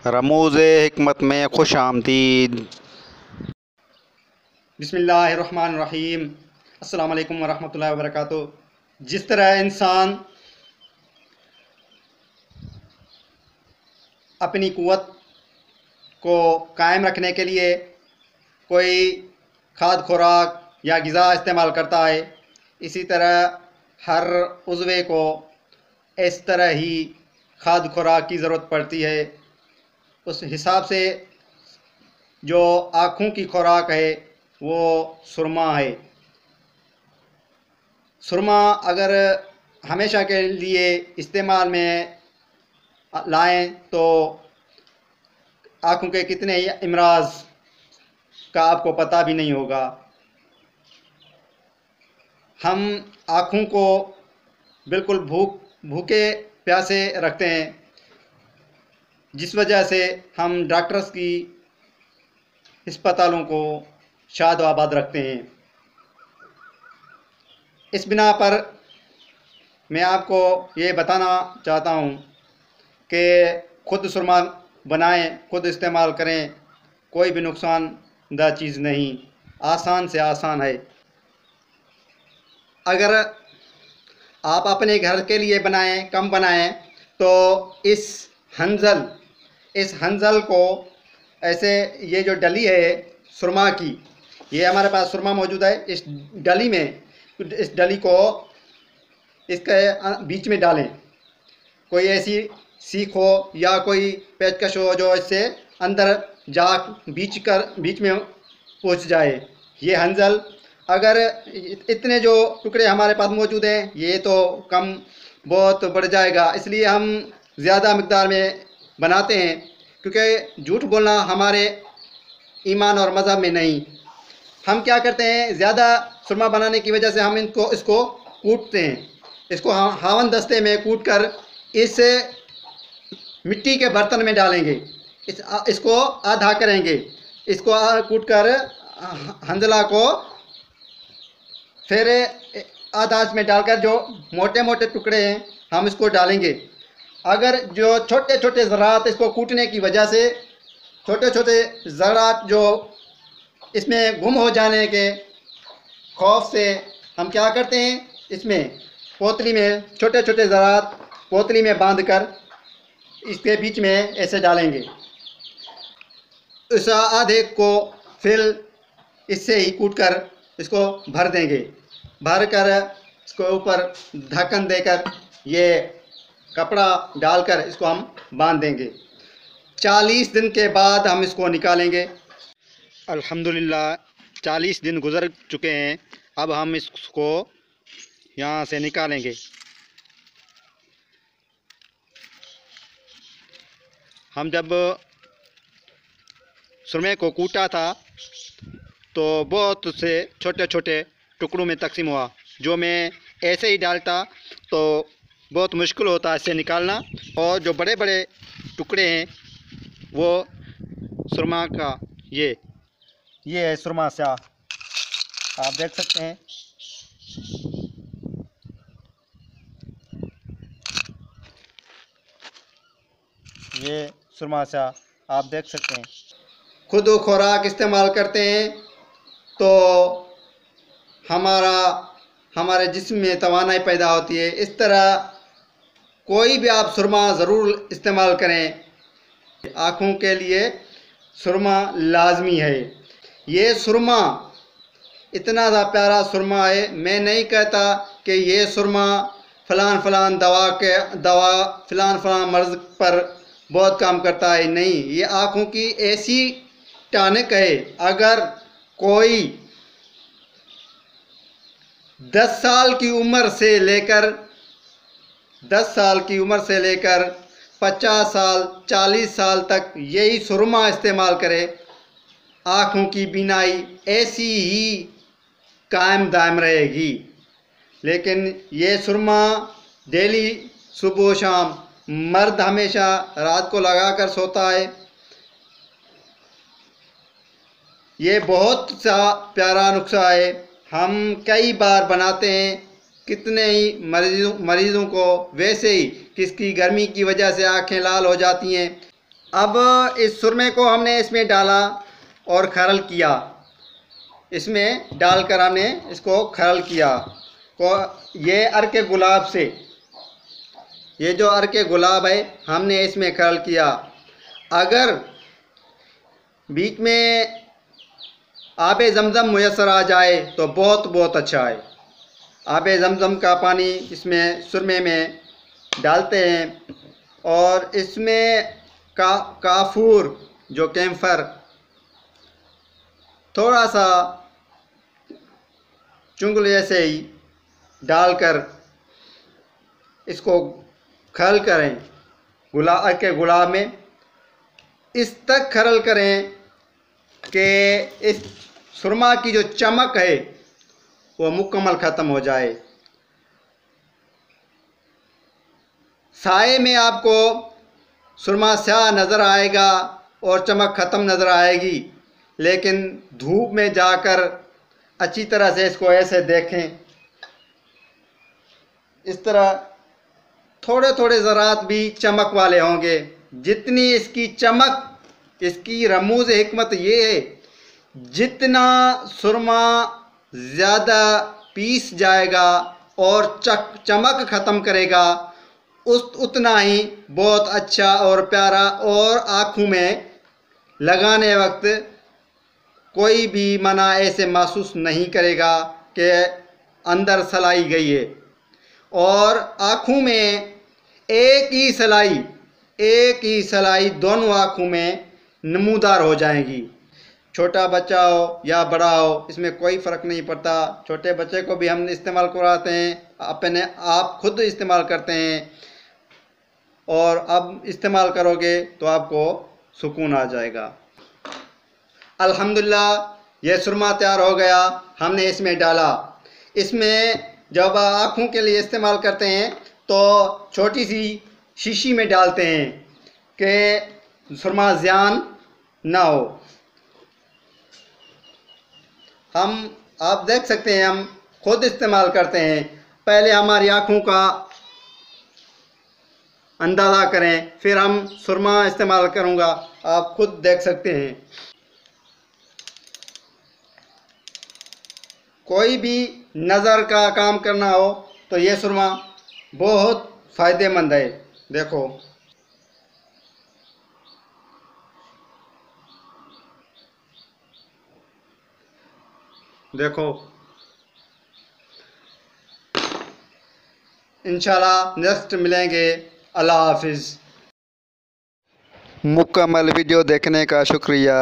रमूज़ हिकमत में खुश आमदीद। बिस्मिल्लाहिर्रहमानिर्रहीम। अस्सलाम वालेकुम वरहमतुल्लाहि वबरकातुहू। जिस तरह इंसान अपनी क़ुव्वत को कायम रखने के लिए कोई खाद खुराक या ग़िज़ा इस्तेमाल करता है, इसी तरह हर उज़्वे को इस तरह ही खाद खुराक की ज़रूरत पड़ती है। उस हिसाब से जो आँखों की खुराक है वो सुरमा है। सुरमा अगर हमेशा के लिए इस्तेमाल में लाएं तो आँखों के कितने ही अमराज का आपको पता भी नहीं होगा। हम आँखों को बिल्कुल भूखे प्यासे रखते हैं, जिस वजह से हम डॉक्टर्स की अस्पतालों को शाद आबाद रखते हैं। इस बिना पर मैं आपको ये बताना चाहता हूँ कि ख़ुद सुरमा बनाएं, ख़ुद इस्तेमाल करें, कोई भी नुकसानदा चीज़ नहीं, आसान से आसान है। अगर आप अपने घर के लिए बनाएं, कम बनाएं, तो इस हंजल को ऐसे, ये जो डली है सुरमा की, ये हमारे पास सुरमा मौजूद है। इस डली में, इस डली को इसके बीच में डालें। कोई ऐसी सीख हो या कोई पेचकश हो जो इससे अंदर जा बीच में पहुंच जाए। ये हंजल, अगर इतने जो टुकड़े हमारे पास मौजूद हैं, ये तो कम बहुत बढ़ जाएगा, इसलिए हम ज़्यादा मिक़दार में बनाते हैं, क्योंकि झूठ बोलना हमारे ईमान और मज़हब में नहीं। हम क्या करते हैं, ज़्यादा सुरमा बनाने की वजह से हम इसको कूटते हैं। इसको हावन दस्ते में कूट कर इस मिट्टी के बर्तन में डालेंगे। इसको आधा करेंगे, इसको कूट कर हंजला को फिर आधा इसमें डालकर जो मोटे मोटे टुकड़े हैं हम इसको डालेंगे। अगर जो छोटे छोटे ज़रात, इसको कूटने की वजह से छोटे छोटे ज़रात जो इसमें गुम हो जाने के खौफ से हम क्या करते हैं, इसमें पोतली में छोटे छोटे ज़रात पोतली में बांधकर इसके बीच में ऐसे डालेंगे। इस आधे को फिर इससे ही कूटकर इसको भर देंगे। भर कर इसको ऊपर ढक्कन देकर ये कपड़ा डालकर इसको हम बांध देंगे। 40 दिन के बाद हम इसको निकालेंगे। अल्हम्दुलिल्लाह 40 दिन गुज़र चुके हैं। अब हम इसको यहाँ से निकालेंगे। हम जब सुरमे को कूटा था तो बहुत से छोटे छोटे टुकड़ों में तकसीम हुआ। जो मैं ऐसे ही डालता तो बहुत मुश्किल होता है इससे निकालना, और जो बड़े बड़े टुकड़े हैं वो सुरमा का ये है सुरमा सा, आप देख सकते हैं। ये सुरमा सा आप देख सकते हैं। खुद खुराक इस्तेमाल करते हैं तो हमारे जिस्म में तवानाई पैदा होती है। इस तरह कोई भी आप सुरमा ज़रूर इस्तेमाल करें। आँखों के लिए सुरमा लाजमी है। ये सुरमा इतना ज़्यादा प्यारा सुरमा है। मैं नहीं कहता कि ये सुरमा फ़लान मर्ज़ पर बहुत काम करता है, नहीं। ये आँखों की ऐसी टॉनिक है। अगर कोई 10 साल की उम्र से लेकर 50 साल 40 साल तक यही सुरमा इस्तेमाल करे, आँखों की बीनाई ऐसी ही कायम दायम रहेगी। लेकिन ये सुरमा डेली सुबह शाम, मर्द हमेशा रात को लगा कर सोता है। ये बहुत सा प्यारा नुस्खा है। हम कई बार बनाते हैं। कितने ही मरीज़ों को वैसे ही किसकी गर्मी की वजह से आँखें लाल हो जाती हैं, अब इस सुरमे को हमने इसमें डाला और खरल किया, इसमें डालकर हमने इसको खरल किया। को ये अर्के गुलाब से, ये जो अर्के गुलाब है हमने इसमें खरल किया। अगर बीच में आबे ज़मज़म मुयस्सर आ जाए तो बहुत बहुत अच्छा है। आबे ज़मज़म का पानी इसमें सुरमे में डालते हैं और इसमें काफूर जो कैम्फर थोड़ा सा चुंगल जैसे ही डालकर इसको खरल करें के गुलाब में। इस तक खरल करें कि इस सुरमा की जो चमक है वो मुकम्मल ख़त्म हो जाए। साए में आपको सुरमा स्याह नज़र आएगा और चमक ख़त्म नज़र आएगी, लेकिन धूप में जाकर अच्छी तरह से इसको ऐसे देखें। इस तरह थोड़े थोड़े ज़रात भी चमक वाले होंगे। जितनी इसकी चमक, इसकी रमूज़ हिकमत ये है, जितना सुरमा ज़्यादा पीस जाएगा और चमक ख़त्म करेगा उतना ही बहुत अच्छा और प्यारा, और आँखों में लगाने वक्त कोई भी मना ऐसे महसूस नहीं करेगा कि अंदर सलाई गई है। और आँखों में एक ही सलाई दोनों आँखों में नमूदार हो जाएगी। छोटा बच्चा हो या बड़ा हो, इसमें कोई फ़र्क नहीं पड़ता। छोटे बच्चे को भी हम इस्तेमाल कराते हैं, अपने आप खुद इस्तेमाल करते हैं, और अब इस्तेमाल करोगे तो आपको सुकून आ जाएगा। अल्हम्दुलिल्लाह ये सुरमा तैयार हो गया। हमने इसमें डाला। इसमें जब आँखों के लिए इस्तेमाल करते हैं तो छोटी सी शीशी में डालते हैं कि सुरमा ज़ियान ना हो। आप देख सकते हैं, हम खुद इस्तेमाल करते हैं। पहले हमारी आँखों का अंदाज़ा करें, फिर हम सुरमा इस्तेमाल करूँगा, आप खुद देख सकते हैं। कोई भी नज़र का काम करना हो तो ये सुरमा बहुत फ़ायदेमंद है। देखो, देखो, इंशाल्लाह नेक्स्ट मिलेंगे। अल्लाह हाफिज़। मुकम्मल वीडियो देखने का शुक्रिया।